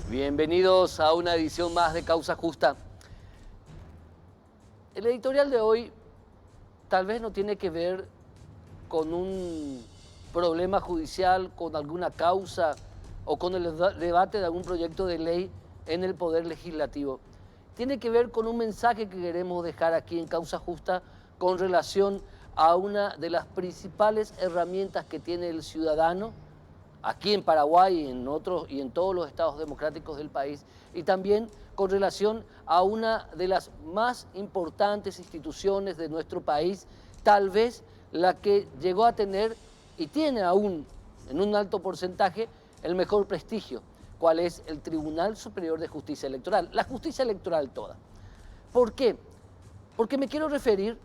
Bienvenidos a una edición más de Causa Justa. El editorial de hoy tal vez no tiene que ver con un problema judicial, con alguna causa o con el debate de algún proyecto de ley en el Poder Legislativo. Tiene que ver con un mensaje que queremos dejar aquí en Causa Justa con relación a una de las principales herramientas que tiene el ciudadano aquí en Paraguay y en todos los estados democráticos del país, y también con relación a una de las más importantes instituciones de nuestro país, tal vez la que llegó a tener y tiene aún en un alto porcentaje el mejor prestigio, cuál es el Tribunal Superior de Justicia Electoral, la justicia electoral toda. ¿Por qué? Porque me quiero referir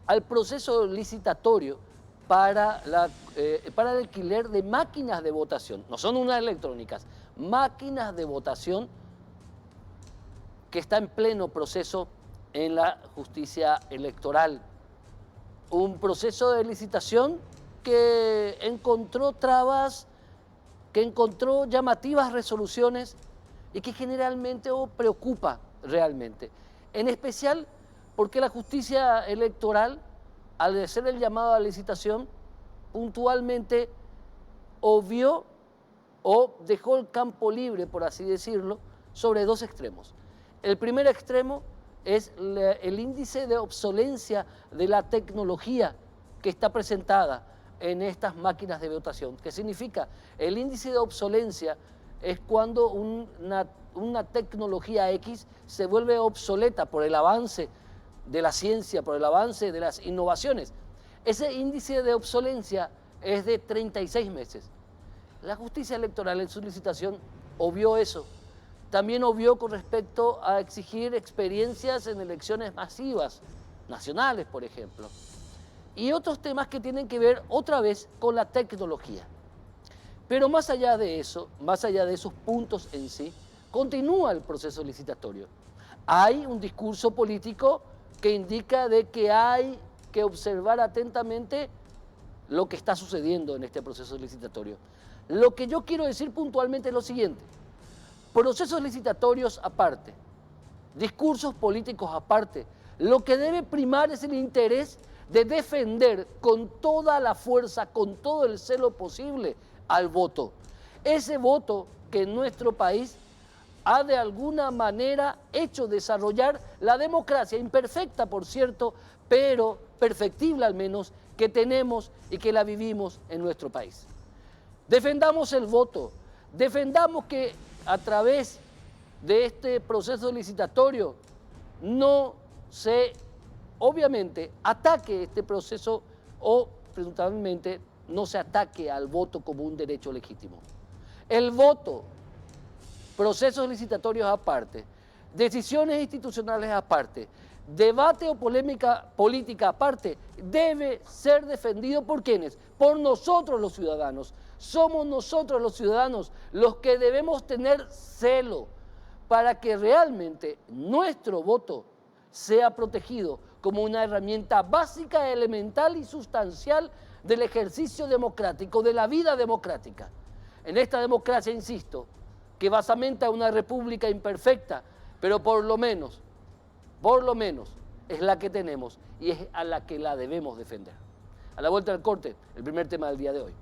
al proceso licitatorio para el alquiler de máquinas de votación. No son unas electrónicas, máquinas de votación que está en pleno proceso en la justicia electoral. Un proceso de licitación que encontró trabas, que encontró llamativas resoluciones y que generalmente preocupa realmente. En especial porque la justicia electoral, al hacer el llamado a la licitación, puntualmente obvió o dejó el campo libre, por así decirlo, sobre dos extremos. El primer extremo es el índice de obsolencia de la tecnología que está presentada en estas máquinas de votación. ¿Qué significa? El índice de obsolencia es cuando una tecnología X se vuelve obsoleta por el avance de la ciencia, por el avance de las innovaciones. Ese índice de obsolencia es de 36 meses. La justicia electoral en su licitación obvió eso. También obvió con respecto a exigir experiencias en elecciones masivas, nacionales, por ejemplo. Y otros temas que tienen que ver otra vez con la tecnología. Pero más allá de eso, más allá de esos puntos en sí, continúa el proceso licitatorio. Hay un discurso político que indica de que hay que observar atentamente lo que está sucediendo en este proceso licitatorio. Lo que yo quiero decir puntualmente es lo siguiente: procesos licitatorios aparte, discursos políticos aparte, lo que debe primar es el interés de defender con toda la fuerza, con todo el celo posible al voto. Ese voto que en nuestro país ha de alguna manera hecho desarrollar la democracia, imperfecta por cierto, pero perfectible al menos, que tenemos y que la vivimos en nuestro país. Defendamos el voto, defendamos que a través de este proceso licitatorio no se, obviamente, ataque este proceso o, presuntamente, no se ataque al voto como un derecho legítimo. El voto, procesos licitatorios aparte, decisiones institucionales aparte, debate o polémica política aparte, debe ser defendido ¿por quiénes? Por nosotros los ciudadanos. Somos nosotros los ciudadanos los que debemos tener celo para que realmente nuestro voto sea protegido como una herramienta básica, elemental y sustancial del ejercicio democrático, de la vida democrática. En esta democracia, insisto, que basamenta una república imperfecta, pero por lo menos es la que tenemos y es a la que la debemos defender. A la vuelta del corte, el primer tema del día de hoy.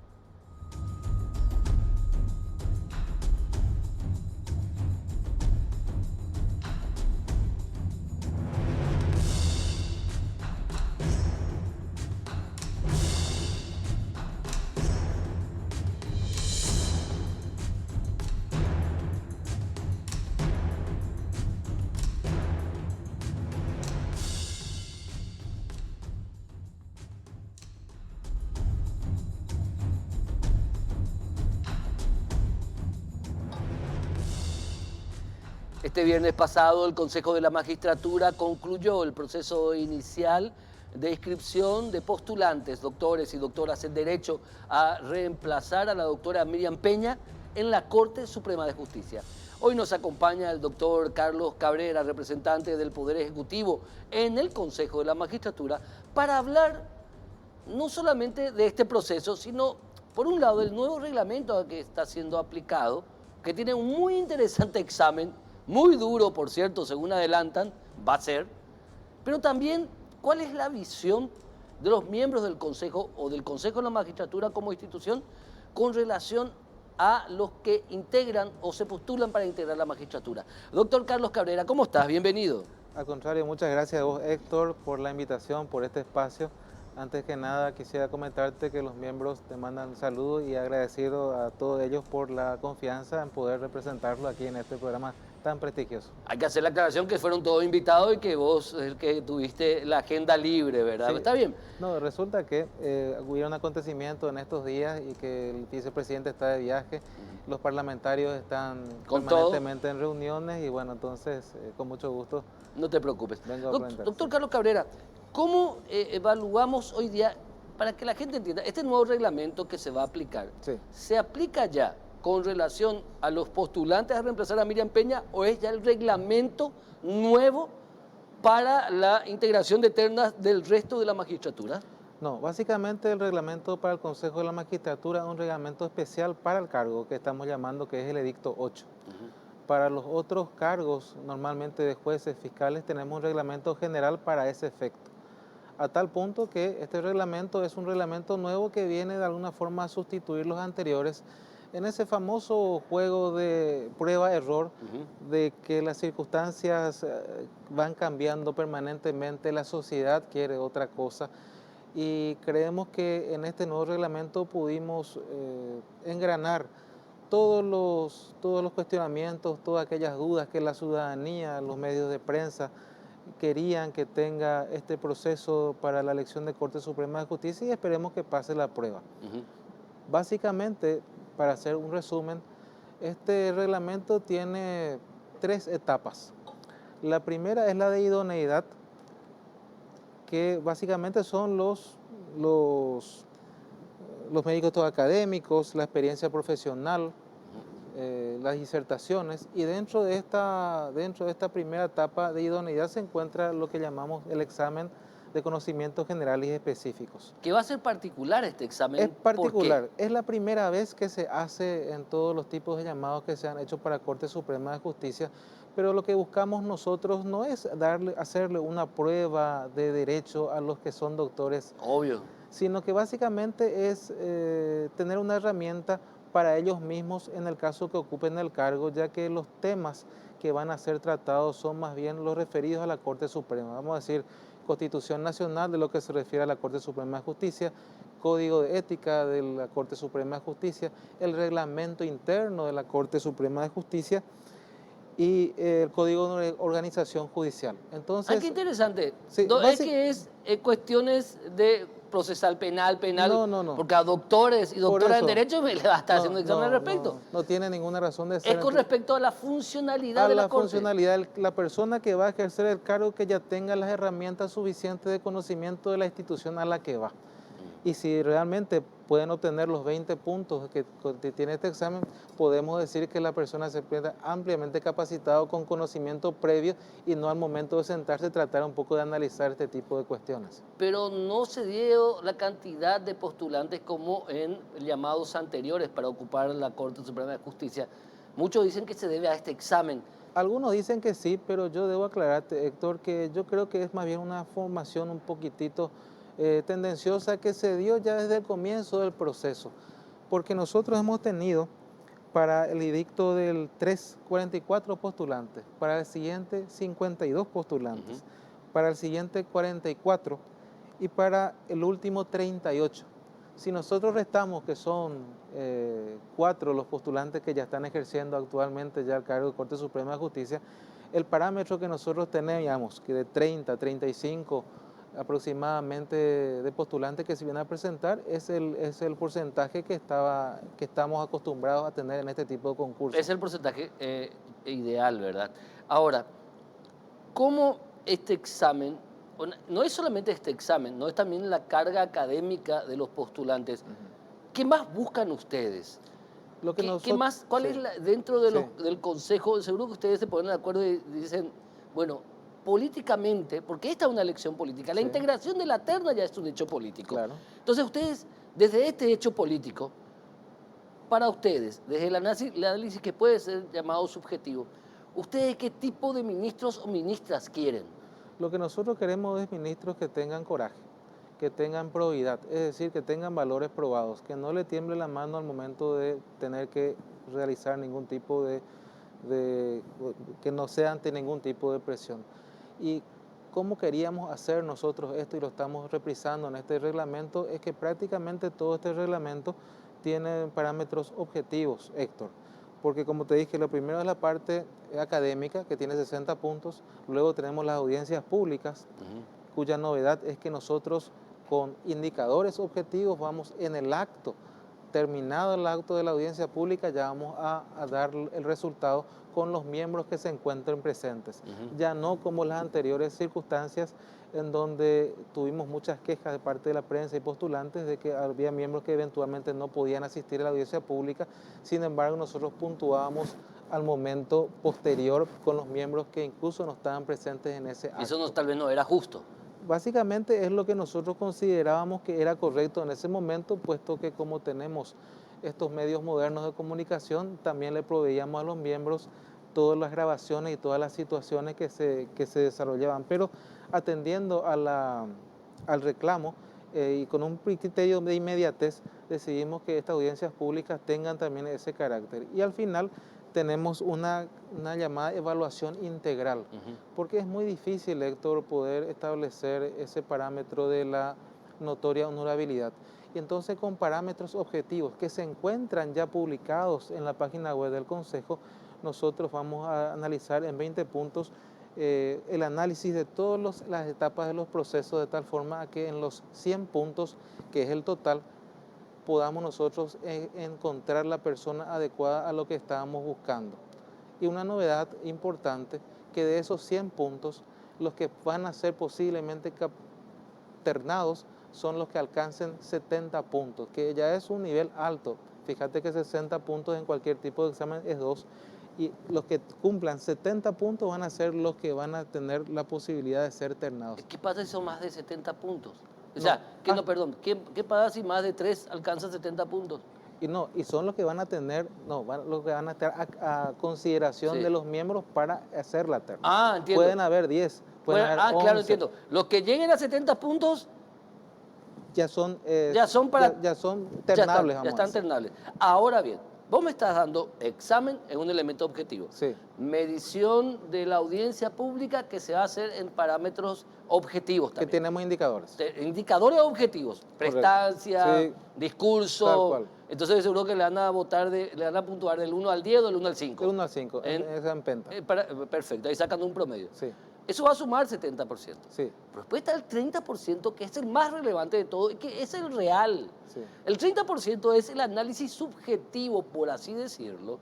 Este viernes pasado el Consejo de la Magistratura concluyó el proceso inicial de inscripción de postulantes, doctores y doctoras en Derecho, a reemplazar a la doctora Miriam Peña en la Corte Suprema de Justicia. Hoy nos acompaña el doctor Carlos Cabrera, representante del Poder Ejecutivo en el Consejo de la Magistratura, para hablar no solamente de este proceso, sino, por un lado, del nuevo reglamento que está siendo aplicado que tiene un muy interesante examen, muy duro, por cierto, según adelantan, va a ser, pero también cuál es la visión de los miembros del Consejo o del Consejo de la Magistratura como institución con relación a los que integran o se postulan para integrar la magistratura. Doctor Carlos Cabrera, ¿cómo estás? Bienvenido. Al contrario, muchas gracias a vos, Héctor, por la invitación, por este espacio. Antes que nada, quisiera comentarte que los miembros te mandan saludos y agradecido a todos ellos por la confianza en poder representarlo aquí en este programa tan prestigioso. Hay que hacer la aclaración que fueron todos invitados y que vos es el que tuviste la agenda libre, ¿verdad? Sí, Está bien. no, resulta que hubieron acontecimientos en estos días y que el vicepresidente está de viaje, los parlamentarios están Con todo, permanentemente en reuniones y bueno, entonces con mucho gusto no te preocupes. vengo a comentar. Doctor Sí. Carlos Cabrera, ¿cómo evaluamos hoy día, para que la gente entienda, este nuevo reglamento que se va a aplicar, Sí. ¿se aplica ya con relación a los postulantes a reemplazar a Miriam Peña o es ya el reglamento nuevo para la integración de ternas del resto de la magistratura? No, básicamente el reglamento para el Consejo de la Magistratura es un reglamento especial para el cargo que estamos llamando que es el Edicto 8. Para los otros cargos, normalmente de jueces, fiscales, tenemos un reglamento general para ese efecto. A tal punto que este reglamento es un reglamento nuevo que viene de alguna forma a sustituir los anteriores en ese famoso juego de prueba-error de que las circunstancias van cambiando permanentemente, la sociedad quiere otra cosa y creemos que en este nuevo reglamento pudimos engranar todos los cuestionamientos, todas aquellas dudas que la ciudadanía, los medios de prensa querían que tenga este proceso para la elección de Corte Suprema de Justicia y esperemos que pase la prueba. Básicamente, para hacer un resumen, este reglamento tiene 3 etapas. La primera es la de idoneidad, que básicamente son los méritos académicos, la experiencia profesional, las disertaciones, y dentro de esta primera etapa de idoneidad se encuentra lo que llamamos el examen de conocimientos generales y específicos. Que va a ser particular este examen. Es ¿Por qué? particular, es la primera vez que se hace en todos los tipos de llamados que se han hecho para Corte Suprema de Justicia, pero lo que buscamos nosotros no es hacerle una prueba de derecho a los que son doctores, Obvio. sino que básicamente es tener una herramienta para ellos mismos en el caso que ocupen el cargo, ya que los temas que van a ser tratados son más bien los referidos a la Corte Suprema. Vamos a decir, Constitución Nacional de lo que se refiere a la Corte Suprema de Justicia, Código de Ética de la Corte Suprema de Justicia, el reglamento interno de la Corte Suprema de Justicia y el Código de Organización Judicial. Entonces, Qué interesante. sí, Es que es cuestiones de procesal penal, no. porque a doctores y Por doctoras en eso, Derecho me le va a estar haciendo examen al respecto. no tiene ninguna razón de ser. Es con respecto a la funcionalidad A de la la Corte. funcionalidad, la persona que va a ejercer el cargo que ya tenga las herramientas suficientes de conocimiento de la institución a la que va. Y si realmente pueden obtener los 20 puntos que tiene este examen, podemos decir que la persona se encuentra ampliamente capacitado con conocimiento previo y no al momento de sentarse tratar un poco de analizar este tipo de cuestiones. Pero no se dio la cantidad de postulantes como en llamados anteriores para ocupar la Corte Suprema de Justicia. Muchos dicen que se debe a este examen. Algunos dicen que sí, pero yo debo aclararte, Héctor, que yo creo que es más bien una formación un poquitito tendenciosa que se dio ya desde el comienzo del proceso, porque nosotros hemos tenido para el edicto del 3, 44 postulantes, para el siguiente 52 postulantes, para el siguiente 44 y para el último 38. Si nosotros restamos que son 4 los postulantes que ya están ejerciendo actualmente ya el cargo de Corte Suprema de Justicia, el parámetro que nosotros teníamos, que de 30, 35 aproximadamente de postulantes que se vienen a presentar, es el porcentaje que estamos acostumbrados a tener en este tipo de concursos. Es el porcentaje ideal, ¿verdad? Ahora, ¿cómo este examen, no es solamente este examen, no es también la carga académica de los postulantes? ¿Qué más buscan ustedes? Lo que ¿Qué más? ¿Cuál es dentro de sí. del Consejo? Seguro que ustedes se ponen de acuerdo y dicen, bueno, políticamente, porque esta es una elección política, la Sí. integración de la terna ya es un hecho político. Claro. Entonces ustedes, desde este hecho político, para ustedes, desde el análisis que puede ser llamado subjetivo, ¿ustedes qué tipo de ministros o ministras quieren? Lo que nosotros queremos es ministros que tengan coraje, que tengan probidad, es decir, que tengan valores probados, que no le tiemble la mano al momento de tener que realizar ningún tipo que no sea ante ningún tipo de presión. Y cómo queríamos hacer nosotros esto, y lo estamos reprisando en este reglamento, es que prácticamente todo este reglamento tiene parámetros objetivos, Héctor. Porque como te dije, lo primero es la parte académica, que tiene 60 puntos. Luego tenemos las audiencias públicas, cuya novedad es que nosotros con indicadores objetivos vamos en el acto, terminado el acto de la audiencia pública, ya vamos a dar el resultado con los miembros que se encuentren presentes. Ya no como las anteriores circunstancias en donde tuvimos muchas quejas de parte de la prensa y postulantes de que había miembros que eventualmente no podían asistir a la audiencia pública. Sin embargo, nosotros puntuábamos al momento posterior con los miembros que incluso no estaban presentes en ese acto. Eso no, tal vez no era justo. Básicamente es lo que nosotros considerábamos que era correcto en ese momento, puesto que como tenemos estos medios modernos de comunicación, también le proveíamos a los miembros todas las grabaciones y todas las situaciones que se desarrollaban. Pero atendiendo al reclamo y con un criterio de inmediatez, decidimos que estas audiencias públicas tengan también ese carácter. Y al final tenemos una llamada evaluación integral, porque es muy difícil, Héctor, poder establecer ese parámetro de la notoria honorabilidad. Y entonces con parámetros objetivos que se encuentran ya publicados en la página web del Consejo, nosotros vamos a analizar en 20 puntos el análisis de todas las etapas de los procesos, de tal forma que en los 100 puntos, que es el total, podamos nosotros encontrar la persona adecuada a lo que estábamos buscando. Y una novedad importante, que de esos 100 puntos, los que van a ser posiblemente ternados son los que alcancen 70 puntos, que ya es un nivel alto. Fíjate que 60 puntos en cualquier tipo de examen es 2, y los que cumplan 70 puntos van a ser los que van a tener la posibilidad de ser ternados. ¿Qué pasa si son más de 70 puntos? O sea, perdón, ¿qué pasa si más de 3 alcanzan 70 puntos? Y son los que van a tener, los que van a estar a consideración de los miembros para hacer la terna. Ah, entiendo. Pueden haber 10, pueden haber 11. Claro, entiendo. Los que lleguen a 70 puntos ya son ternables. Ya están ternables. Ahora bien, vos me estás dando examen en un elemento objetivo. Sí. Medición de la audiencia pública que se va a hacer en parámetros objetivos también. Que tenemos indicadores. Indicadores objetivos. Prestancia, sí, discurso. Tal cual. Entonces seguro que le van a puntuar del 1 al 10 o del 1 al 5. Del 1 al 5, en penta. Perfecto, ahí sacando un promedio. Sí. Eso va a sumar 70%. Sí. Pero después está el 30%, que es el más relevante de todo, y que es el real. Sí. El 30% es el análisis subjetivo, por así decirlo,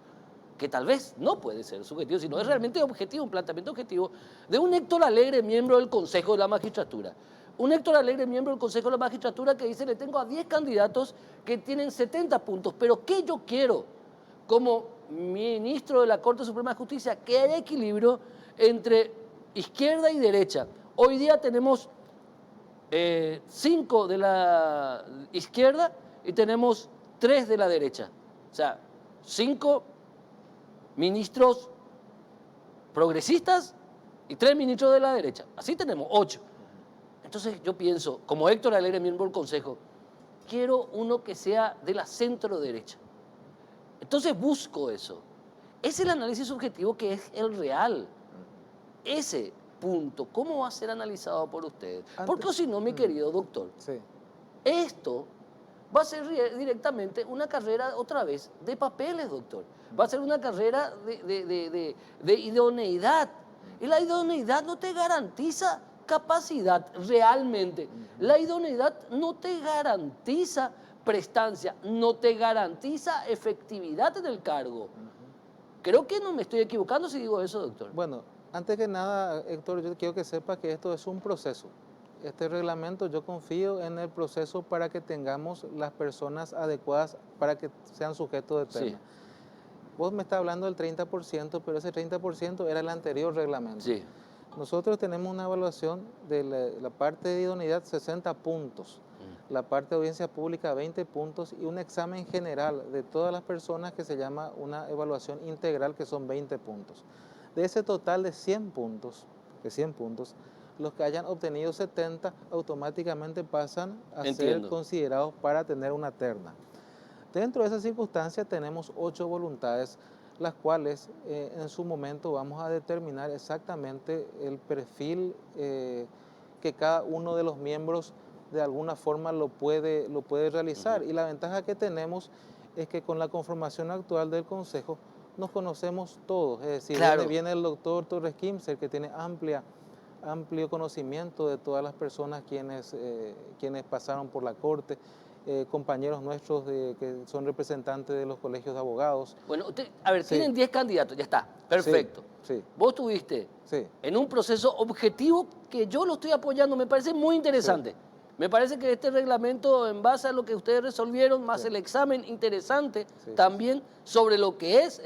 que tal vez no puede ser subjetivo, sino es realmente objetivo, un planteamiento objetivo de un Héctor Alegre, miembro del Consejo de la Magistratura. Un Héctor Alegre, miembro del Consejo de la Magistratura, que dice, le tengo a 10 candidatos que tienen 70 puntos, pero ¿qué yo quiero como ministro de la Corte Suprema de Justicia? Que haya equilibrio entre izquierda y derecha. Hoy día tenemos 5 de la izquierda y tenemos 3 de la derecha. O sea, 5 ministros progresistas y 3 ministros de la derecha. Así tenemos 8. Entonces yo pienso, como Héctor Alegre, miembro del Consejo, quiero uno que sea de la centro derecha. Entonces busco eso. Es el análisis subjetivo que es el real. Ese punto, ¿cómo va a ser analizado por ustedes? Porque si no, mi querido doctor, esto va a ser directamente una carrera otra vez de papeles, doctor. Va a ser una carrera de idoneidad. Y la idoneidad no te garantiza capacidad realmente. La idoneidad no te garantiza prestancia, no te garantiza efectividad en el cargo. Creo que no me estoy equivocando si digo eso, doctor. Bueno, antes que nada, Héctor, yo quiero que sepa que esto es un proceso. Este reglamento, yo confío en el proceso para que tengamos las personas adecuadas para que sean sujetos de terna. Vos me estás hablando del 30%, pero ese 30% era el anterior reglamento. Sí. Nosotros tenemos una evaluación de la parte de idoneidad 60 puntos. la parte de audiencia pública 20 puntos y un examen general de todas las personas que se llama una evaluación integral que son 20 puntos. De ese total de 100 puntos, los que hayan obtenido 70 automáticamente pasan a ser considerados para tener una terna. Dentro de esa circunstancia tenemos 8 voluntades, las cuales en su momento vamos a determinar exactamente el perfil que cada uno de los miembros de alguna forma lo puede realizar. Y la ventaja que tenemos es que con la conformación actual del Consejo nos conocemos todos, es decir, viene el doctor Torres Kimser, que tiene amplio conocimiento de todas las personas quienes pasaron por la Corte, compañeros nuestros que son representantes de los colegios de abogados. Bueno, a ver, tienen 10 candidatos, ya está, perfecto. Sí. Vos tuviste en un proceso objetivo que yo lo estoy apoyando, me parece muy interesante. Me parece que este reglamento, en base a lo que ustedes resolvieron, más el examen interesante también sobre lo que es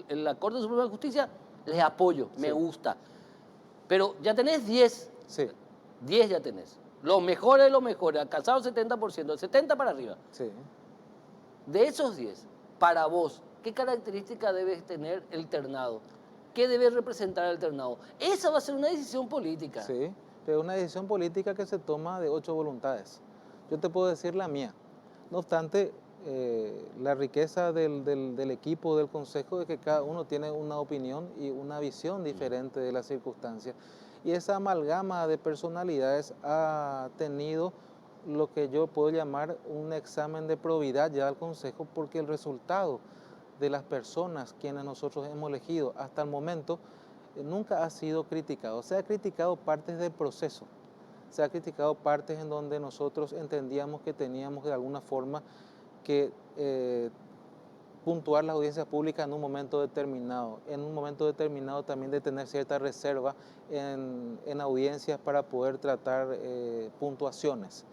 la Corte Suprema de Justicia, les apoyo, me gusta. Pero ya tenés 10. 10 ya tenés. Los mejores de los mejores, alcanzado el 70%, el 70 para arriba. De esos 10, para vos, ¿qué característica debe tener el ternado? ¿Qué debe representar el ternado? Esa va a ser una decisión política. Sí, pero una decisión política que se toma de 8 voluntades. Yo te puedo decir la mía. No obstante, la riqueza del equipo, del Consejo, es que cada uno tiene una opinión y una visión diferente de las circunstancias. Y esa amalgama de personalidades ha tenido lo que yo puedo llamar un examen de probidad ya al Consejo, porque el resultado de las personas quienes nosotros hemos elegido hasta el momento nunca ha sido criticado. Se ha criticado partes del proceso, se ha criticado partes en donde nosotros entendíamos que teníamos de alguna forma que puntuar las audiencias públicas en un momento determinado. En un momento determinado también de tener cierta reserva en audiencias para poder tratar puntuaciones.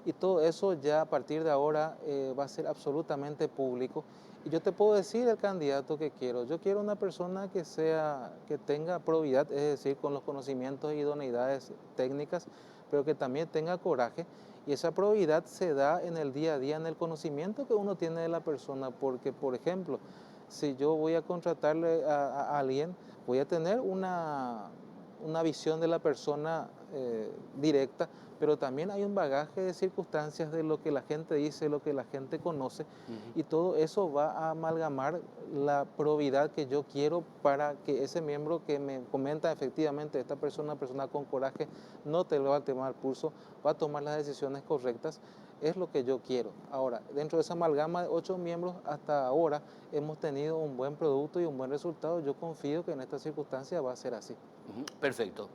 Y todo eso ya a partir de ahora va a ser absolutamente público. Y yo te puedo decir el candidato que quiero. Yo quiero una persona que tenga probidad, es decir, con los conocimientos e idoneidades técnicas, pero que también tenga coraje. Y esa probidad se da en el día a día, en el conocimiento que uno tiene de la persona. Porque, por ejemplo, si yo voy a contratarle a alguien, voy a tener una visión de la persona directa, pero también hay un bagaje de circunstancias de lo que la gente dice, lo que la gente conoce, y todo eso va a amalgamar la probidad que yo quiero para que ese miembro que me comenta efectivamente, esta persona, una persona con coraje, no te lo va a tomar pulso, va a tomar las decisiones correctas, es lo que yo quiero. Ahora, dentro de esa amalgama de 8 miembros, hasta ahora hemos tenido un buen producto y un buen resultado. Yo confío que en esta circunstancia va a ser así. Perfecto.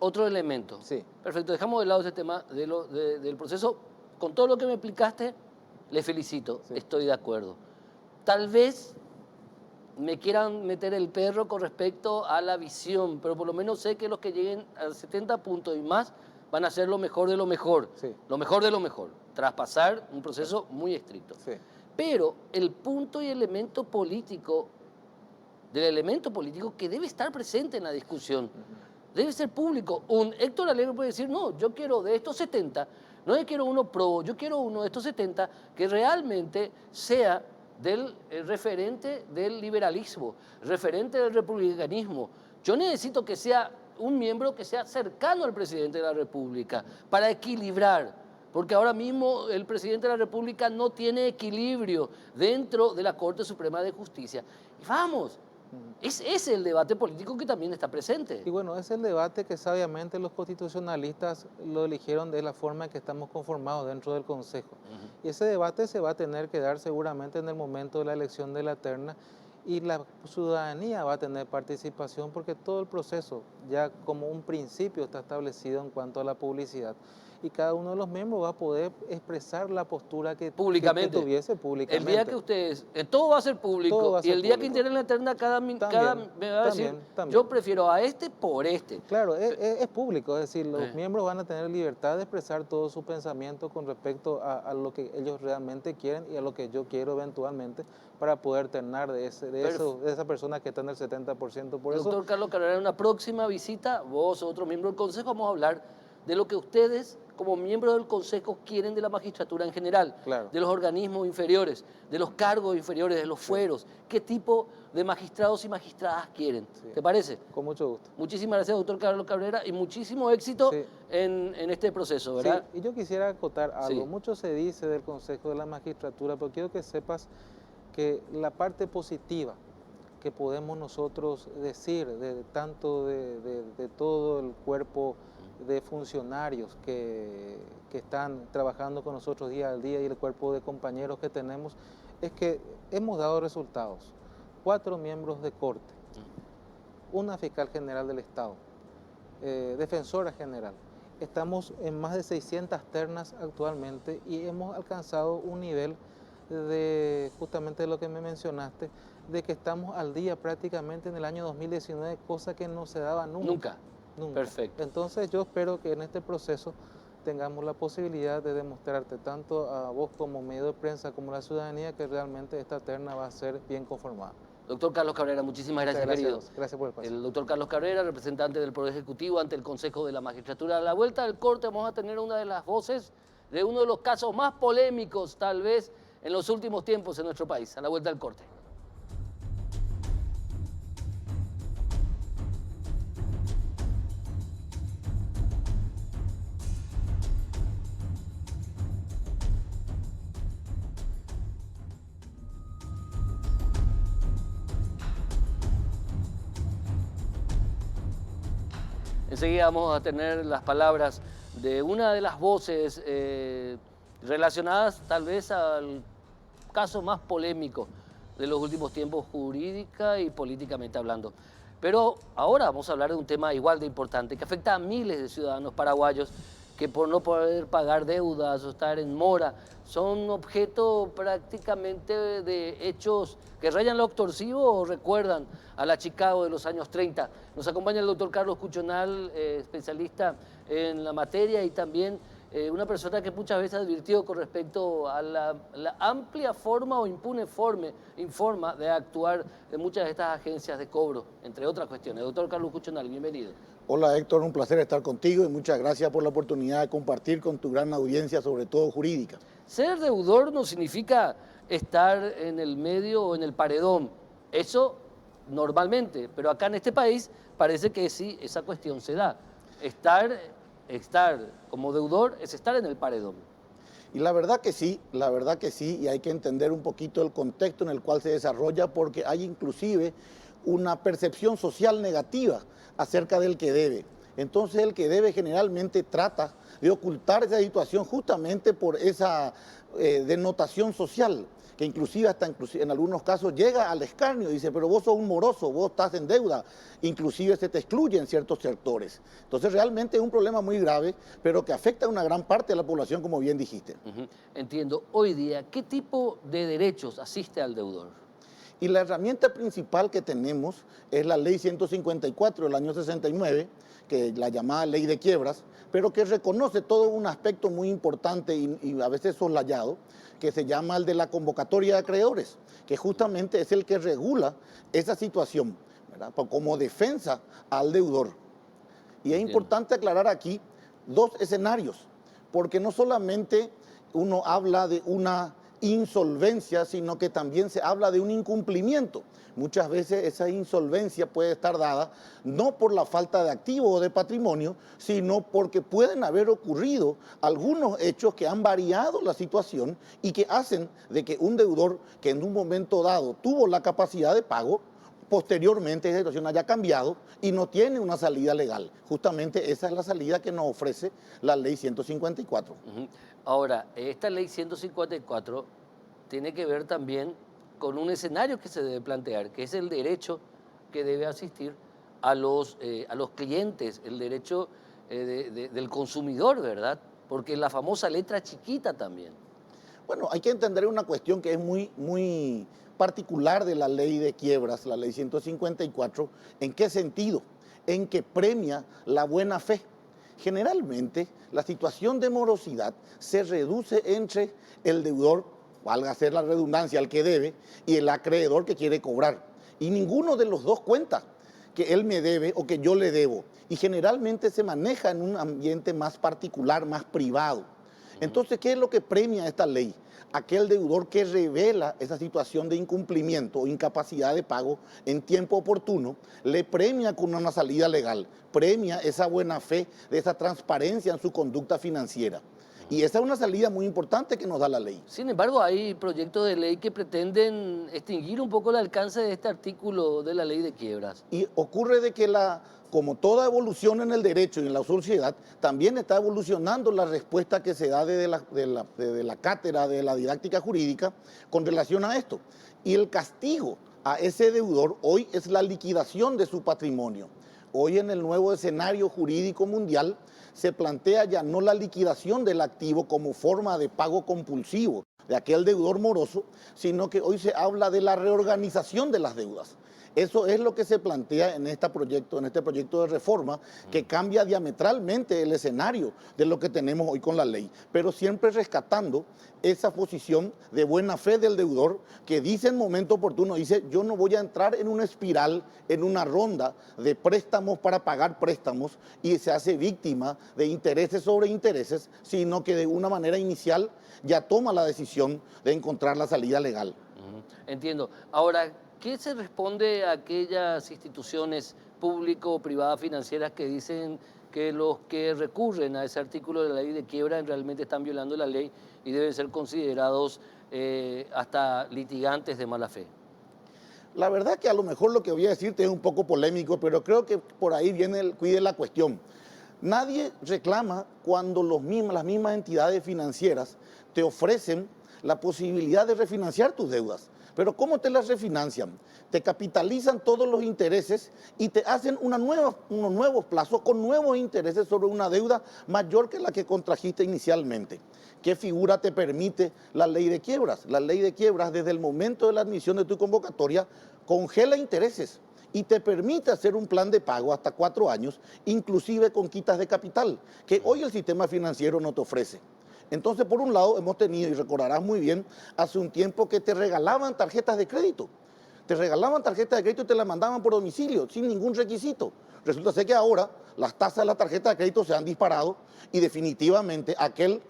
Otro elemento. Perfecto, dejamos de lado ese tema del proceso. Con todo lo que me explicaste, le felicito, estoy de acuerdo. Tal vez me quieran meter el perro con respecto a la visión, pero por lo menos sé que los que lleguen a 70 puntos y más van a ser lo mejor de lo mejor, lo mejor de lo mejor, tras pasar un proceso muy estricto. Pero el punto y elemento político, del elemento político que debe estar presente en la discusión, debe ser público. Un Héctor Alegre puede decir, no, yo quiero de estos 70, no yo quiero uno pro, yo quiero uno de estos 70 que realmente sea del referente del liberalismo, referente del republicanismo. Yo necesito que sea un miembro que sea cercano al presidente de la República para equilibrar, porque ahora mismo el presidente de la República no tiene equilibrio dentro de la Corte Suprema de Justicia. Y vamos, ese es el debate político que también está presente. Y bueno, es el debate que sabiamente los constitucionalistas lo eligieron de la forma en que estamos conformados dentro del Consejo. Y ese debate se va a tener que dar seguramente en el momento de la elección de la terna, y la ciudadanía va a tener participación porque todo el proceso ya como un principio está establecido en cuanto a la publicidad. Y cada uno de los miembros va a poder expresar la postura que tuviese públicamente. El día que ustedes, todo va a ser público, y el día que integren la terna, cada me va a decir, yo prefiero a este por este. Claro, es público, es decir, los miembros van a tener libertad de expresar todo su pensamiento con respecto a lo que ellos realmente quieren y a lo que yo quiero eventualmente para poder ternar de esa persona que está en el 70%. Doctor Carlos Carrera, en una próxima visita, vos o otro miembro del Consejo, vamos a hablar de lo que ustedes como miembros del Consejo quieren de la magistratura en general, Claro. de los organismos inferiores, de los cargos inferiores, de los fueros. ¿Qué tipo de magistrados y magistradas quieren? Sí. ¿Te parece? Con mucho gusto. Muchísimas gracias, doctor Carlos Cabrera, y muchísimo éxito Sí. en este proceso, ¿verdad? Sí, y yo quisiera acotar algo. Sí. Mucho se dice del Consejo de la Magistratura, pero quiero que sepas que la parte positiva que podemos nosotros decir tanto de todo el cuerpo de funcionarios que están trabajando con nosotros día al día y el cuerpo de compañeros que tenemos, es que hemos dado resultados. 4 miembros de corte, una fiscal general del Estado, defensora general. Estamos en más de 600 ternas actualmente y hemos alcanzado un nivel de justamente lo que me mencionaste, de que estamos al día prácticamente en el año 2019, cosa que no se daba nunca. Nunca. Perfecto. Entonces yo espero que en este proceso tengamos la posibilidad de demostrarte tanto a vos como medio de prensa como a la ciudadanía que realmente esta terna va a ser bien conformada. Doctor Carlos Cabrera, muchísimas gracias, Muchas querido. Gracias por el espacio. El doctor Carlos Cabrera, representante del Poder Ejecutivo ante el Consejo de la Magistratura. A la vuelta del corte vamos a tener una de las voces de uno de los casos más polémicos, tal vez, en los últimos tiempos en nuestro país. A la vuelta del corte. Enseguida vamos a tener las palabras de una de las voces relacionadas tal vez al caso más polémico de los últimos tiempos, jurídica y políticamente hablando. Pero ahora vamos a hablar de un tema igual de importante que afecta a miles de ciudadanos paraguayos que por no poder pagar deudas o estar en mora son objeto prácticamente de hechos que rayan lo extorsivo o recuerdan a la Chicago de los años 30. Nos acompaña el doctor Carlos Cuchonal, especialista en la materia y también una persona que muchas veces advirtió con respecto a la amplia forma o impune forma de actuar de muchas de estas agencias de cobro, entre otras cuestiones. Doctor Carlos Cuchonal, bienvenido. Hola Héctor, un placer estar contigo y muchas gracias por la oportunidad de compartir con tu gran audiencia, sobre todo jurídica. Ser deudor no significa estar en el medio o en el paredón, eso normalmente, pero acá en este país parece que sí, esa cuestión se da. Estar como deudor es estar en el paredón. Y la verdad que sí, y hay que entender un poquito el contexto en el cual se desarrolla porque hay inclusive una percepción social negativa acerca del que debe. Entonces el que debe generalmente trata de ocultar esa situación justamente por esa denotación social, que inclusive en algunos casos llega al escarnio, dice, pero vos sos un moroso, vos estás en deuda, inclusive se te excluye en ciertos sectores. Entonces realmente es un problema muy grave, pero que afecta a una gran parte de la población, como bien dijiste. Entiendo. Hoy día, ¿qué tipo de derechos asiste al deudor? Y la herramienta principal que tenemos es la Ley 154 del año 69, que es la llamada Ley de Quiebras, pero que reconoce todo un aspecto muy importante y a veces soslayado, que se llama el de la convocatoria de acreedores, que justamente es el que regula esa situación, ¿verdad?, como defensa al deudor. Y es importante aclarar aquí 2 escenarios, porque no solamente uno habla de una insolvencia, sino que también se habla de un incumplimiento. Muchas veces esa insolvencia puede estar dada no por la falta de activo o de patrimonio, sino porque pueden haber ocurrido algunos hechos que han variado la situación y que hacen de que un deudor que en un momento dado tuvo la capacidad de pago, posteriormente esa situación haya cambiado y no tiene una salida legal. Justamente esa es la salida que nos ofrece la Ley 154. Ahora, esta Ley 154 tiene que ver también con un escenario que se debe plantear, que es el derecho que debe asistir a los clientes, el derecho del consumidor, ¿verdad? Porque la famosa letra chiquita también. Bueno, hay que entender una cuestión que es muy particular de la Ley de Quiebras, la Ley 154. ¿En qué sentido? En que premia la buena fe. Generalmente, la situación de morosidad se reduce entre el deudor, valga hacer la redundancia, al que debe, y el acreedor que quiere cobrar. Y ninguno de los dos cuenta. que él me debe o que yo le debo. Y generalmente se maneja en un ambiente más particular, más privado. Entonces, ¿qué es lo que premia esta ley? Aquel deudor que revela esa situación de incumplimiento o incapacidad de pago en tiempo oportuno, le premia con una salida legal, premia esa buena fe, de esa transparencia en su conducta financiera. Y esa es una salida muy importante que nos da la ley. Sin embargo, hay proyectos de ley que pretenden extinguir un poco el alcance de este artículo de la ley de quiebras. Y ocurre de que como toda evolución en el derecho y en la sociedad, también está evolucionando la respuesta que se da desde la cátedra de la didáctica jurídica con relación a esto. Y el castigo a ese deudor hoy es la liquidación de su patrimonio. Hoy en el nuevo escenario jurídico mundial se plantea ya no la liquidación del activo como forma de pago compulsivo de aquel deudor moroso, sino que hoy se habla de la reorganización de las deudas. Eso es lo que se plantea en este proyecto de reforma, que cambia diametralmente el escenario de lo que tenemos hoy con la ley, pero siempre rescatando esa posición de buena fe del deudor que dice en momento oportuno, dice, yo no voy a entrar en una espiral, en una ronda de préstamos para pagar préstamos y se hace víctima de intereses sobre intereses, sino que de una manera inicial ya toma la decisión de encontrar la salida legal. Entiendo. Ahora, ¿qué se responde a aquellas instituciones público o privadas financieras que dicen que los que recurren a ese artículo de la ley de quiebra realmente están violando la ley y deben ser considerados hasta litigantes de mala fe? La verdad que a lo mejor lo que voy a decirte es un poco polémico, pero creo que por ahí viene el cuide la cuestión. Nadie reclama cuando las mismas entidades financieras te ofrecen la posibilidad de refinanciar tus deudas. Pero ¿cómo te las refinancian? Te capitalizan todos los intereses y te hacen unos nuevos plazos con nuevos intereses sobre una deuda mayor que la que contrajiste inicialmente. ¿Qué figura te permite la ley de quiebras? La ley de quiebras, desde el momento de la admisión de tu convocatoria, congela intereses y te permite hacer un plan de pago hasta 4 años, inclusive con quitas de capital, que hoy el sistema financiero no te ofrece. Entonces, por un lado, hemos tenido, y recordarás muy bien, hace un tiempo que te regalaban tarjetas de crédito. Te regalaban tarjetas de crédito y te las mandaban por domicilio, sin ningún requisito. Resulta ser que ahora las tasas de la tarjeta de crédito se han disparado y definitivamente aquel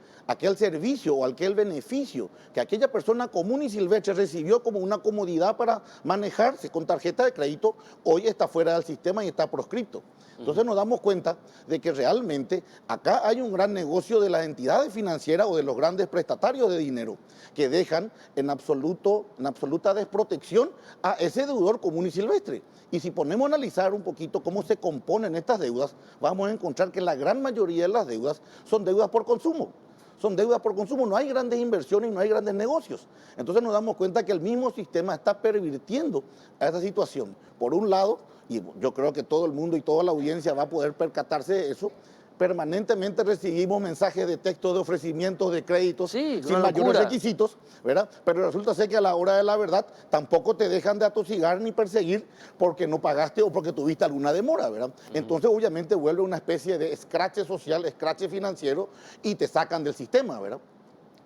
servicio o aquel beneficio que aquella persona común y silvestre recibió como una comodidad para manejarse con tarjeta de crédito, hoy está fuera del sistema y está proscripto. Entonces nos damos cuenta de que realmente acá hay un gran negocio de las entidades financieras o de los grandes prestatarios de dinero que dejan en absoluta desprotección a ese deudor común y silvestre. Y si ponemos a analizar un poquito cómo se componen estas deudas, vamos a encontrar que la gran mayoría de las deudas son deudas por consumo. Son deudas por consumo, no hay grandes inversiones, no hay grandes negocios. Entonces nos damos cuenta que el mismo sistema está pervirtiendo a esa situación. Por un lado, y yo creo que todo el mundo y toda la audiencia va a poder percatarse de eso, permanentemente recibimos mensajes de texto de ofrecimientos de créditos sin mayores requisitos, ¿verdad? Pero resulta ser que a la hora de la verdad tampoco te dejan de atosigar ni perseguir porque no pagaste o porque tuviste alguna demora, ¿verdad? Entonces obviamente vuelve una especie de escrache social, escrache financiero y te sacan del sistema, ¿verdad?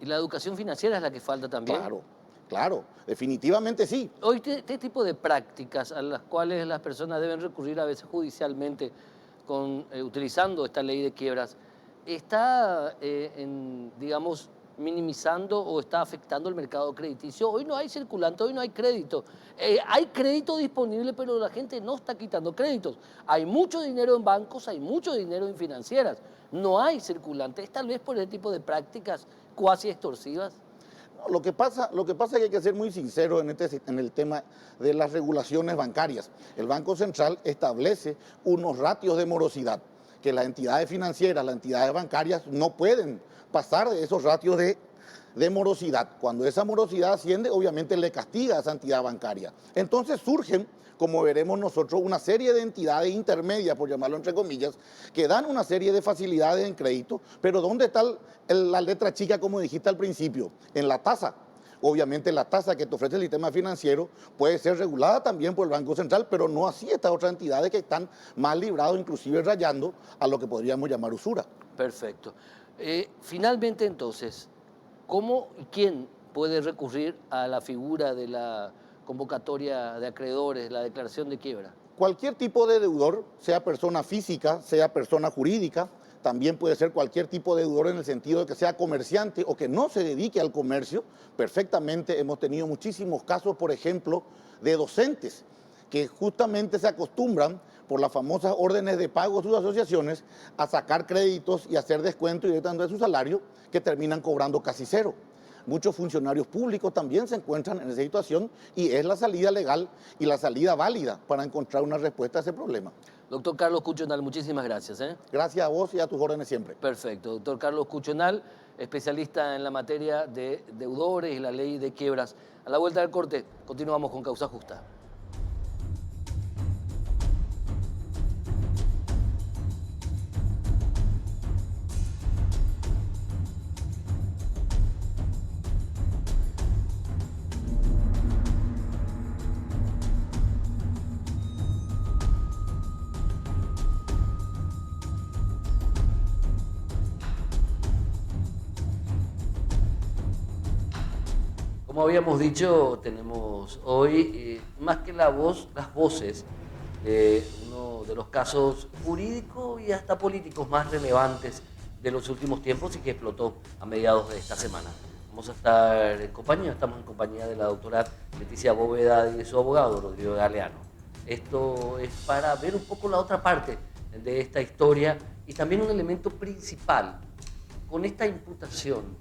Y la educación financiera es la que falta también. Claro, definitivamente sí. Hoy este tipo de prácticas a las cuales las personas deben recurrir a veces judicialmente utilizando esta ley de quiebras, ¿está, digamos, minimizando o está afectando el mercado crediticio? Hoy no hay circulante, hoy no hay crédito. Hay crédito disponible, pero la gente no está quitando créditos. Hay mucho dinero en bancos, hay mucho dinero en financieras. No hay circulante. ¿Es tal vez por ese tipo de prácticas cuasi extorsivas? Lo que pasa es que hay que ser muy sincero en el tema de las regulaciones bancarias. El Banco Central establece unos ratios de morosidad que las entidades financieras, las entidades bancarias no pueden pasar de esos ratios de morosidad. Cuando esa morosidad asciende, obviamente le castiga a esa entidad bancaria. Entonces surgen, como veremos nosotros, una serie de entidades intermedias, por llamarlo entre comillas, que dan una serie de facilidades en crédito, pero ¿dónde está la letra chica, como dijiste al principio? En la tasa. Obviamente la tasa que te ofrece el sistema financiero puede ser regulada también por el Banco Central, pero no así estas otras entidades que están más librados, inclusive rayando a lo que podríamos llamar usura. Perfecto. Finalmente entonces, ¿cómo y quién puede recurrir a la figura de la convocatoria de acreedores, la declaración de quiebra? Cualquier tipo de deudor, sea persona física, sea persona jurídica, también puede ser cualquier tipo de deudor en el sentido de que sea comerciante o que no se dedique al comercio. Perfectamente hemos tenido muchísimos casos, por ejemplo, de docentes que justamente se acostumbran por las famosas órdenes de pago de sus asociaciones a sacar créditos y hacer descuentos directamente de su salario que terminan cobrando casi cero. Muchos funcionarios públicos también se encuentran en esa situación y es la salida legal y la salida válida para encontrar una respuesta a ese problema. Doctor Carlos Cuchonal, muchísimas gracias. Gracias a vos y a tus órdenes siempre. Perfecto. Doctor Carlos Cuchonal, especialista en la materia de deudores y la ley de quiebras. A la vuelta del corte, continuamos con Causa Justa. Como habíamos dicho, tenemos hoy, más que la voz, las voces de uno de los casos jurídicos y hasta políticos más relevantes de los últimos tiempos y que explotó a mediados de esta semana. Vamos a estar en compañía, estamos en compañía de la doctora Leticia Bóveda y de su abogado, Rodrigo Galeano. Esto es para ver un poco la otra parte de esta historia y también un elemento principal. Con esta imputación,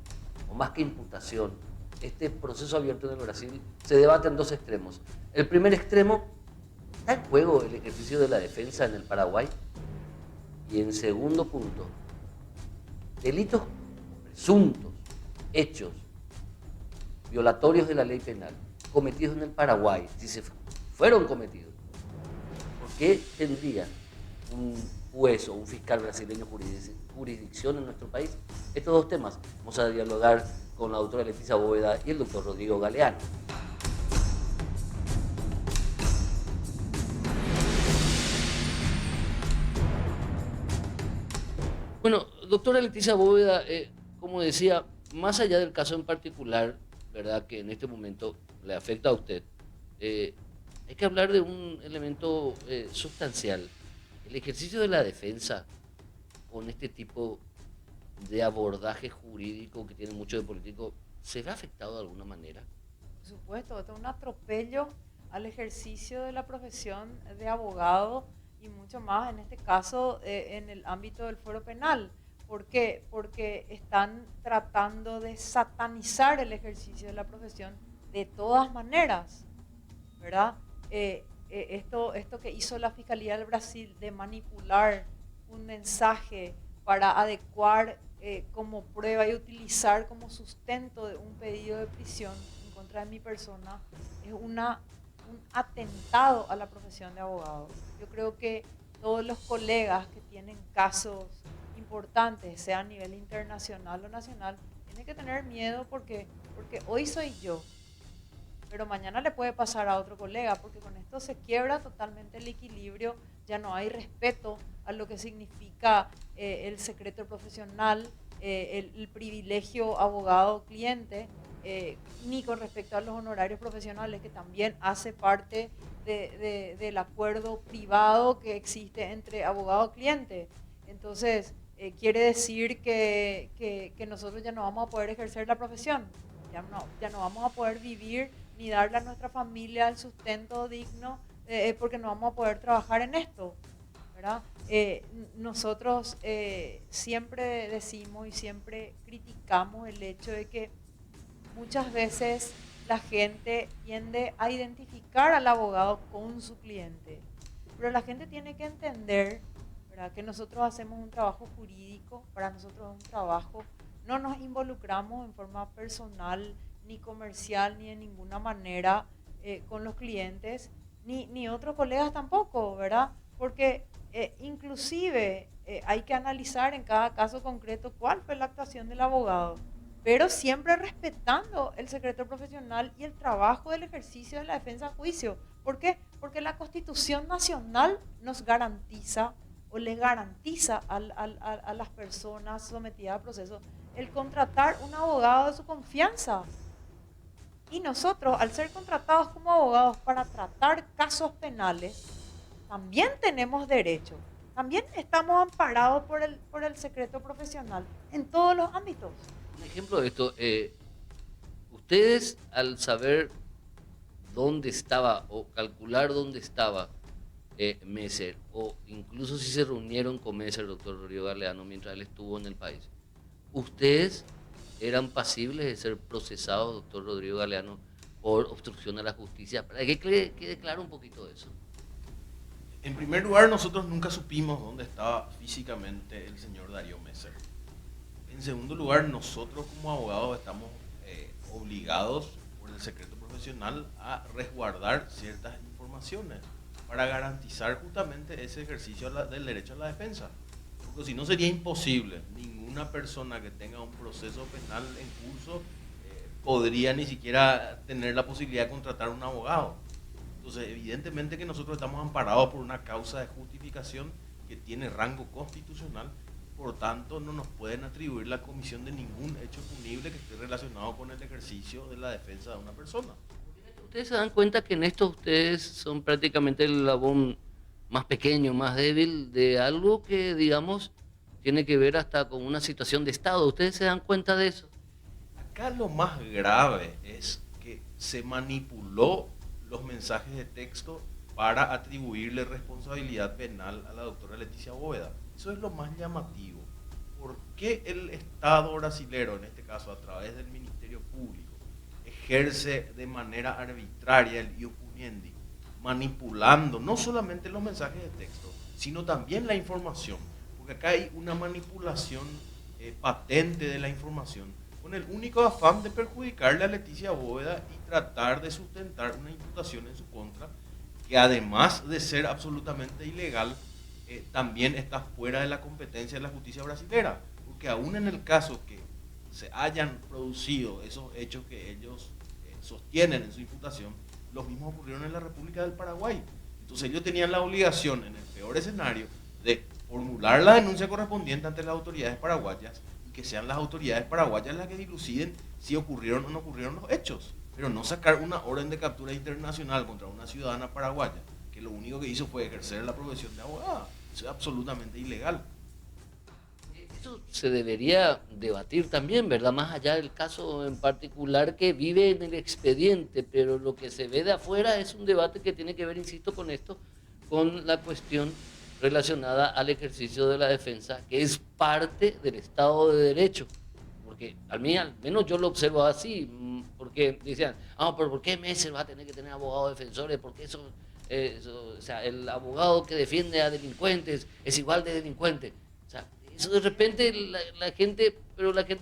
o más que imputación, este proceso abierto en el Brasil se debate en dos extremos. El primer extremo, ¿está en juego el ejercicio de la defensa en el Paraguay? Y en segundo punto, delitos presuntos, hechos, violatorios de la ley penal, cometidos en el Paraguay, si se fueron cometidos, ¿por qué tendría un juez o un fiscal brasileño jurisdicción en nuestro país? Estos dos temas vamos a dialogar con la doctora Leticia Bóveda y el doctor Rodrigo Galeano. Bueno, doctora Leticia Bóveda, como decía, más allá del caso en particular, ¿verdad?, que en este momento le afecta a usted, hay que hablar de un elemento sustancial. El ejercicio de la defensa con este tipo de abordaje jurídico que tiene mucho de político, ¿se ve afectado de alguna manera? Por supuesto, esto es un atropello al ejercicio de la profesión de abogado y mucho más en este caso en el ámbito del fuero penal. ¿Por qué? Porque están tratando de satanizar el ejercicio de la profesión de todas maneras, ¿verdad? Esto que hizo la Fiscalía del Brasil de manipular un mensaje para adecuar como prueba y utilizar como sustento de un pedido de prisión en contra de mi persona es un atentado a la profesión de abogado. Yo creo que todos los colegas que tienen casos importantes, sea a nivel internacional o nacional, tienen que tener miedo porque hoy soy yo, pero mañana le puede pasar a otro colega, porque con esto se quiebra totalmente el equilibrio, ya no hay respeto a lo que significa el secreto profesional, el privilegio abogado-cliente, ni con respecto a los honorarios profesionales, que también hace parte del acuerdo privado que existe entre abogado-cliente. Entonces, quiere decir que nosotros ya no vamos a poder ejercer la profesión, ya no vamos a poder vivir ni darle a nuestra familia el sustento digno, porque no vamos a poder trabajar en esto, ¿verdad? Nosotros siempre decimos y siempre criticamos el hecho de que muchas veces la gente tiende a identificar al abogado con su cliente, pero la gente tiene que entender, ¿verdad?, que nosotros hacemos un trabajo jurídico, para nosotros es un trabajo, no nos involucramos en forma personal, ni comercial, ni de ninguna manera con los clientes, ni otros colegas tampoco, ¿verdad? Porque inclusive hay que analizar en cada caso concreto cuál fue la actuación del abogado, pero siempre respetando el secreto profesional y el trabajo del ejercicio de la defensa a juicio. ¿Por qué? Porque la Constitución Nacional nos garantiza o le garantiza a las personas sometidas a proceso el contratar un abogado de su confianza. Y nosotros, al ser contratados como abogados para tratar casos penales, también tenemos derecho, también estamos amparados por el secreto profesional en todos los ámbitos. Un ejemplo de esto, ustedes al saber dónde estaba o calcular dónde estaba Messer, o incluso si se reunieron con Messer, doctor Rodrigo Galeano, mientras él estuvo en el país, ¿ustedes eran pasibles de ser procesados, doctor Rodrigo Galeano, por obstrucción a la justicia? Para que quede claro un poquito de eso. En primer lugar, nosotros nunca supimos dónde estaba físicamente el señor Darío Messer. En segundo lugar, nosotros como abogados estamos obligados por el secreto profesional a resguardar ciertas informaciones para garantizar justamente ese ejercicio del derecho a la defensa. Porque si no sería imposible, ninguna persona que tenga un proceso penal en curso podría ni siquiera tener la posibilidad de contratar un abogado. Entonces, evidentemente que nosotros estamos amparados por una causa de justificación que tiene rango constitucional, por tanto no nos pueden atribuir la comisión de ningún hecho punible que esté relacionado con el ejercicio de la defensa de una persona. Ustedes se dan cuenta que en esto ustedes son prácticamente el eslabón más pequeño, más débil de algo que, digamos, tiene que ver hasta con una situación de Estado. ¿Ustedes se dan cuenta de eso? Acá lo más grave es que se manipuló los mensajes de texto para atribuirle responsabilidad penal a la doctora Leticia Bóveda. Eso es lo más llamativo. ¿Por qué el Estado brasilero, en este caso a través del Ministerio Público, ejerce de manera arbitraria el ius puniendi, manipulando no solamente los mensajes de texto, sino también la información? Porque acá hay una manipulación patente de la información, con el único afán de perjudicarle a Leticia Bóveda y tratar de sustentar una imputación en su contra, que además de ser absolutamente ilegal, también está fuera de la competencia de la justicia brasilera, porque aún en el caso que se hayan producido esos hechos que ellos sostienen en su imputación, los mismos ocurrieron en la República del Paraguay. Entonces ellos tenían la obligación, en el peor escenario, de formular la denuncia correspondiente ante las autoridades paraguayas, y que sean las autoridades paraguayas las que diluciden si ocurrieron o no ocurrieron los hechos, pero no sacar una orden de captura internacional contra una ciudadana paraguaya que lo único que hizo fue ejercer la profesión de abogada. Eso es absolutamente ilegal. Eso se debería debatir también, ¿verdad? Más allá del caso en particular que vive en el expediente, pero lo que se ve de afuera es un debate que tiene que ver, insisto, con esto, con la cuestión relacionada al ejercicio de la defensa, que es parte del Estado de Derecho. Porque al menos yo lo observo así, porque decían, pero ¿por qué Messer va a tener que tener abogados defensores? Porque eso, o sea, el abogado que defiende a delincuentes es igual de delincuente. O sea, eso de repente la gente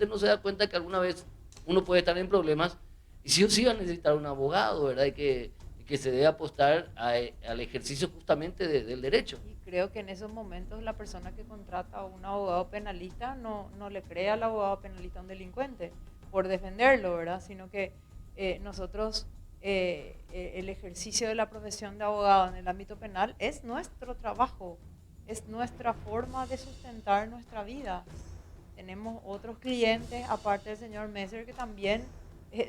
no se da cuenta que alguna vez uno puede estar en problemas y sí o sí va a necesitar un abogado, ¿verdad? Y que se debe apostar al ejercicio justamente del derecho. Y creo que en esos momentos la persona que contrata a un abogado penalista no le cree al abogado penalista a un delincuente por defenderlo, ¿verdad? Sino que nosotros, el ejercicio de la profesión de abogado en el ámbito penal es nuestro trabajo, es nuestra forma de sustentar nuestra vida. Tenemos otros clientes, aparte del señor Messer, que también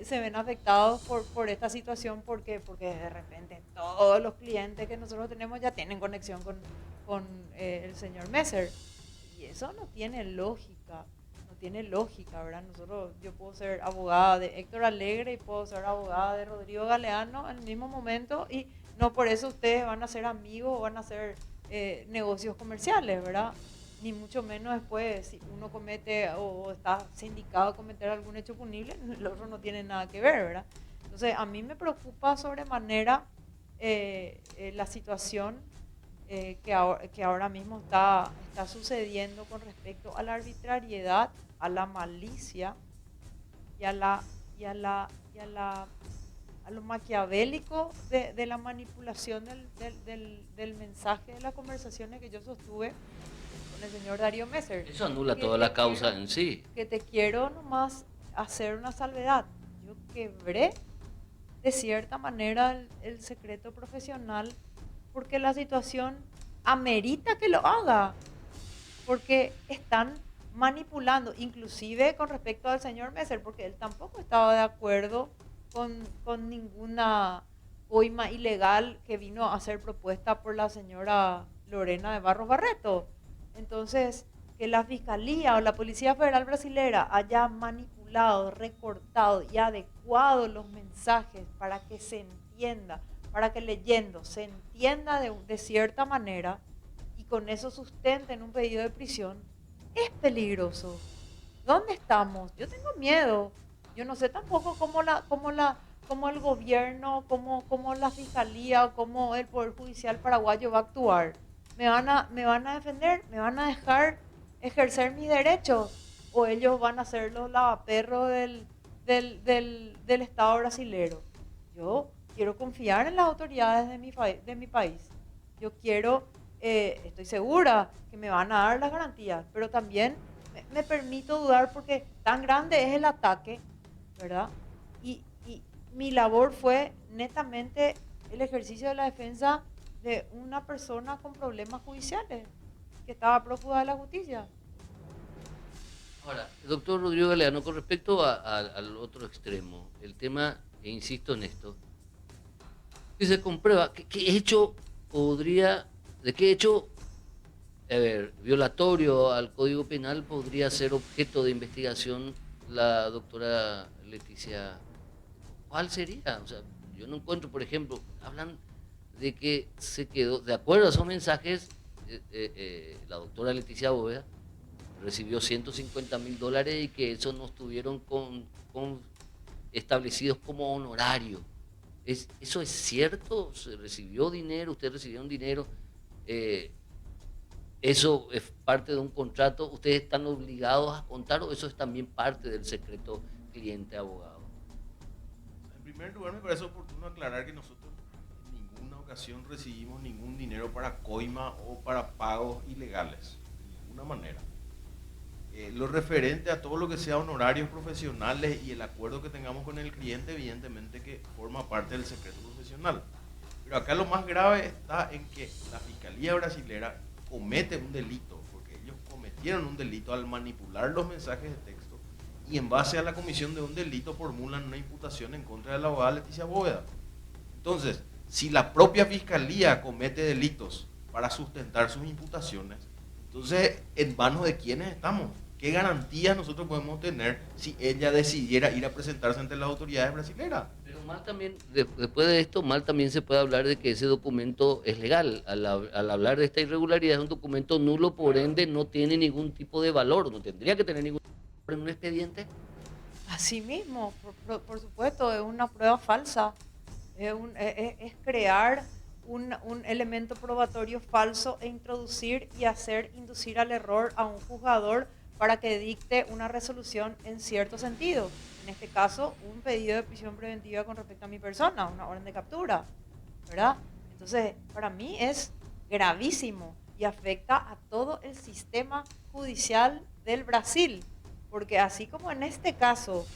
se ven afectados por esta situación. ¿Por qué? Porque de repente todos los clientes que nosotros tenemos ya tienen conexión con el señor Messer. Y eso no tiene lógica, ¿verdad? Yo puedo ser abogada de Héctor Alegre y puedo ser abogada de Rodrigo Galeano en el mismo momento, y no por eso ustedes van a ser amigos o van a hacer negocios comerciales, ¿verdad? Ni mucho menos después, si uno comete o está sindicado a cometer algún hecho punible, el otro no tiene nada que ver, ¿verdad? Entonces, a mí me preocupa sobremanera la situación que ahora mismo está sucediendo con respecto a la arbitrariedad, a la malicia y a lo maquiavélico de la manipulación del mensaje de las conversaciones que yo sostuve con el señor Darío Messer. Eso anula toda la causa en sí. Que te quiero nomás hacer una salvedad. Yo quebré de cierta manera el secreto profesional porque la situación amerita que lo haga, porque están manipulando, inclusive con respecto al señor Messer, porque él tampoco estaba de acuerdo con ninguna coima ilegal que vino a ser propuesta por la señora Lorena de Barros Barreto. Entonces, que la Fiscalía o la Policía Federal Brasilera haya manipulado, recortado y adecuado los mensajes para que se entienda, para que leyendo se entienda de cierta manera y con eso sustenten un pedido de prisión, es peligroso. ¿Dónde estamos? Yo tengo miedo. Yo no sé tampoco cómo el gobierno, cómo la Fiscalía o cómo el Poder Judicial paraguayo va a actuar. ¿Me van a defender? ¿Me van a dejar ejercer mis derechos? ¿O ellos van a ser los lavaperros del Estado brasilero? Yo quiero confiar en las autoridades de mi país. Yo quiero, estoy segura que me van a dar las garantías, pero también me permito dudar porque tan grande es el ataque, ¿verdad? Y mi labor fue netamente el ejercicio de la defensa de una persona con problemas judiciales que estaba prófuga de la justicia. Ahora, doctor Rodrigo Galeano, con respecto al otro extremo, el tema, e insisto en esto, que se comprueba de qué hecho violatorio al Código Penal podría ser objeto de investigación la doctora Leticia. ¿Cuál sería? O sea, yo no encuentro, por ejemplo, hablan de que se quedó, de acuerdo a esos mensajes, la doctora Leticia Bóveda recibió $150.000 y que eso no estuvieron establecidos como honorario. ¿Eso es cierto? ¿Se recibió dinero? ¿Ustedes recibieron dinero? ¿Eso es parte de un contrato? ¿Ustedes están obligados a contar o eso es también parte del secreto cliente-abogado? En primer lugar, me parece oportuno aclarar que nosotros en ninguna ocasión recibimos ningún dinero para coima o para pagos ilegales, de ninguna manera. Lo referente a todo lo que sea honorarios profesionales y el acuerdo que tengamos con el cliente, evidentemente que forma parte del secreto profesional. Pero acá lo más grave está en que la Fiscalía brasilera comete un delito, porque ellos cometieron un delito al manipular los mensajes de texto y en base a la comisión de un delito formulan una imputación en contra de la abogada Leticia Bóveda. Entonces, si la propia Fiscalía comete delitos para sustentar sus imputaciones, entonces, ¿en manos de quiénes estamos? ¿Qué garantías nosotros podemos tener si ella decidiera ir a presentarse ante las autoridades brasileras? Pero mal también, después de esto, mal también se puede hablar de que ese documento es legal. Al hablar de esta irregularidad, es un documento nulo, por ende no tiene ningún tipo de valor, no tendría que tener ningún valor en un expediente. Así mismo, por supuesto, es una prueba falsa. Es crear un elemento probatorio falso e introducir y inducir al error a un juzgador para que dicte una resolución en cierto sentido. En este caso, un pedido de prisión preventiva con respecto a mi persona, una orden de captura, ¿verdad? Entonces, para mí es gravísimo y afecta a todo el sistema judicial del Brasil, porque así como en este caso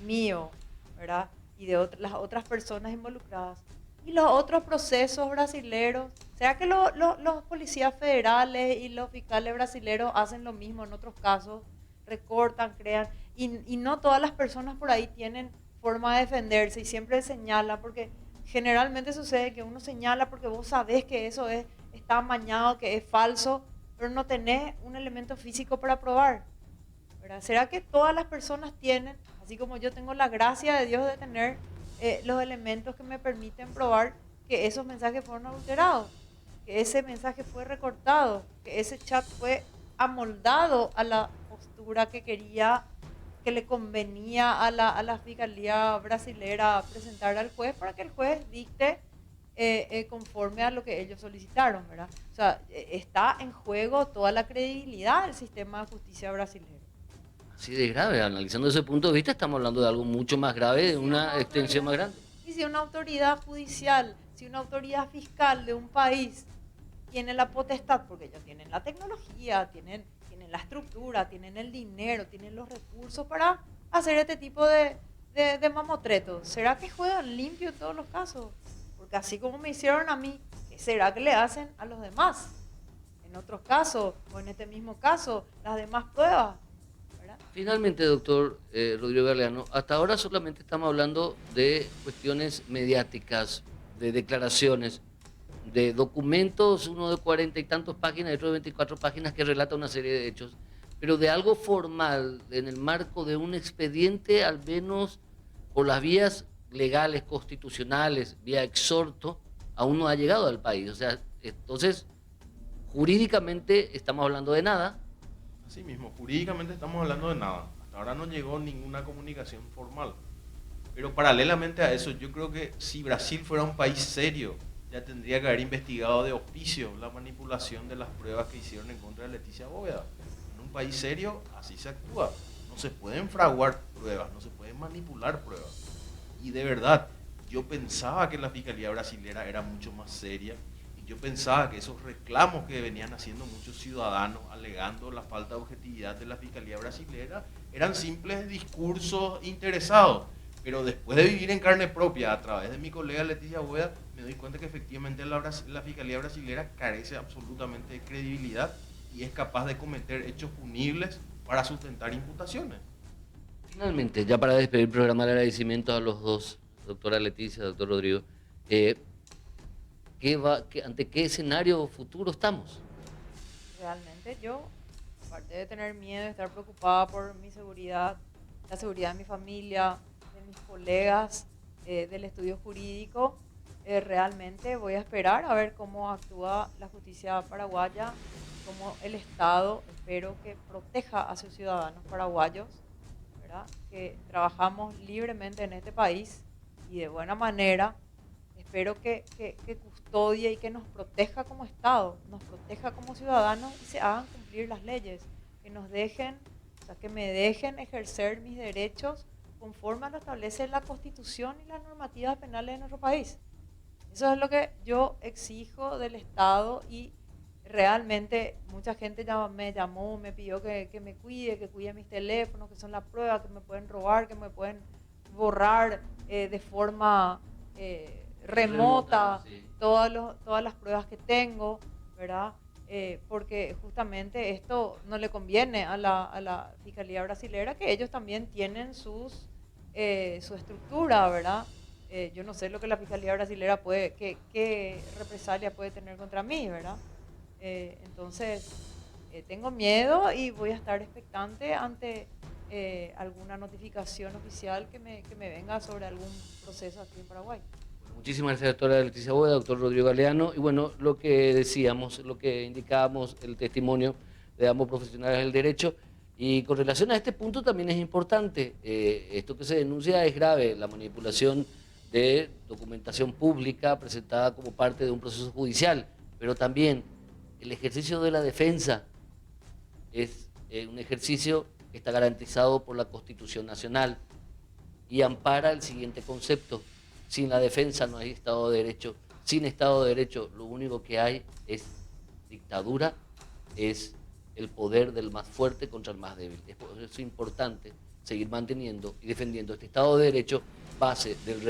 mío, ¿verdad? Y de las otras personas involucradas, y los otros procesos brasileros, ¿será que los policías federales y los fiscales brasileros hacen lo mismo en otros casos? Recortan, crean, y no todas las personas por ahí tienen forma de defenderse y siempre señalan, porque generalmente sucede que uno señala porque vos sabés que eso está amañado, que es falso, pero no tenés un elemento físico para probar, ¿verdad? ¿Será que todas las personas tienen, así como yo tengo la gracia de Dios de tener los elementos que me permiten probar que esos mensajes fueron adulterados, que ese mensaje fue recortado, que ese chat fue amoldado a la postura que quería, que le convenía a la Fiscalía brasilera presentar al juez para que el juez dicte conforme a lo que ellos solicitaron, ¿verdad? O sea, está en juego toda la credibilidad del sistema de justicia brasileño. Así de grave, analizando ese punto de vista, estamos hablando de algo mucho más grave, de una extensión más grande. Y si una autoridad judicial, si una autoridad fiscal de un país tiene la potestad, porque ellos tienen la tecnología, tienen la estructura, tienen el dinero, tienen los recursos para hacer este tipo de mamotretos, ¿será que juegan limpio en todos los casos? Porque así como me hicieron a mí, ¿qué será que le hacen a los demás? En otros casos, o en este mismo caso, las demás pruebas, ¿verdad? Finalmente, doctor Rodrigo Galeano, hasta ahora solamente estamos hablando de cuestiones mediáticas, de declaraciones, de documentos, uno de 40 y tantos páginas y otro de 24 páginas que relata una serie de hechos, pero de algo formal, en el marco de un expediente, al menos por las vías legales, constitucionales, vía exhorto, aún no ha llegado al país. O sea, entonces, jurídicamente estamos hablando de nada. Así mismo, jurídicamente estamos hablando de nada. Hasta ahora no llegó ninguna comunicación formal. Pero paralelamente a eso, yo creo que si Brasil fuera un país serio, ya tendría que haber investigado de oficio la manipulación de las pruebas que hicieron en contra de Leticia Bóveda. En un país serio, así se actúa. No se pueden fraguar pruebas, no se pueden manipular pruebas. Y de verdad, yo pensaba que la Fiscalía Brasilera era mucho más seria. Yo pensaba que esos reclamos que venían haciendo muchos ciudadanos alegando la falta de objetividad de la Fiscalía Brasilera eran simples discursos interesados. Pero después de vivir en carne propia a través de mi colega Leticia Bóveda, me doy cuenta que efectivamente la Fiscalía Brasilera carece absolutamente de credibilidad y es capaz de cometer hechos punibles para sustentar imputaciones. Finalmente, ya para despedir el programa, el agradecimiento a los dos, doctora Leticia, doctor Rodrigo. ¿Ante qué escenario futuro estamos? Realmente yo, aparte de tener miedo, de estar preocupada por mi seguridad, la seguridad de mi familia, de mis colegas, del estudio jurídico, realmente voy a esperar a ver cómo actúa la justicia paraguaya, cómo el Estado, espero que proteja a sus ciudadanos paraguayos, ¿verdad? Que trabajamos libremente en este país y de buena manera. Espero que custodie y que nos proteja como Estado, nos proteja como ciudadanos y se hagan cumplir las leyes, que nos dejen, o sea, que me dejen ejercer mis derechos conforme lo establece la Constitución y las normativas penales de nuestro país. Eso es lo que yo exijo del Estado y realmente mucha gente me llamó, me pidió que me cuide, que cuide mis teléfonos, que son la prueba, que me pueden robar, que me pueden borrar de forma remota, sí. todas las pruebas que tengo, ¿verdad? Porque justamente esto no le conviene a la Fiscalía Brasilera, que ellos también tienen su estructura, ¿verdad? Yo no sé lo que la Fiscalía Brasilera qué represalia puede tener contra mí, ¿verdad? Entonces, tengo miedo y voy a estar expectante ante alguna notificación oficial que me venga sobre algún proceso aquí en Paraguay. Muchísimas gracias, doctora Leticia Bóveda, doctor Rodrigo Galeano. Y bueno, lo que decíamos, lo que indicábamos, el testimonio de ambos profesionales del derecho. Y con relación a este punto también es importante, esto que se denuncia es grave, la manipulación de documentación pública presentada como parte de un proceso judicial, pero también el ejercicio de la defensa es un ejercicio que está garantizado por la Constitución Nacional y ampara el siguiente concepto: sin la defensa no hay Estado de Derecho, sin Estado de Derecho lo único que hay es dictadura, es el poder del más fuerte contra el más débil. Es por eso importante seguir manteniendo y defendiendo este Estado de Derecho, base del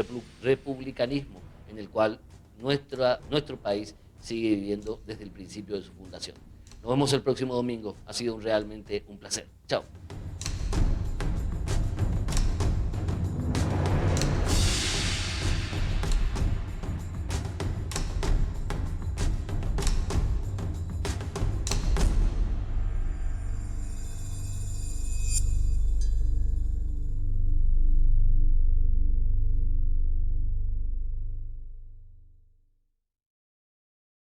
republicanismo en el cual nuestro país sigue viviendo desde el principio de su fundación. Nos vemos el próximo domingo. Ha sido realmente un placer. Chao.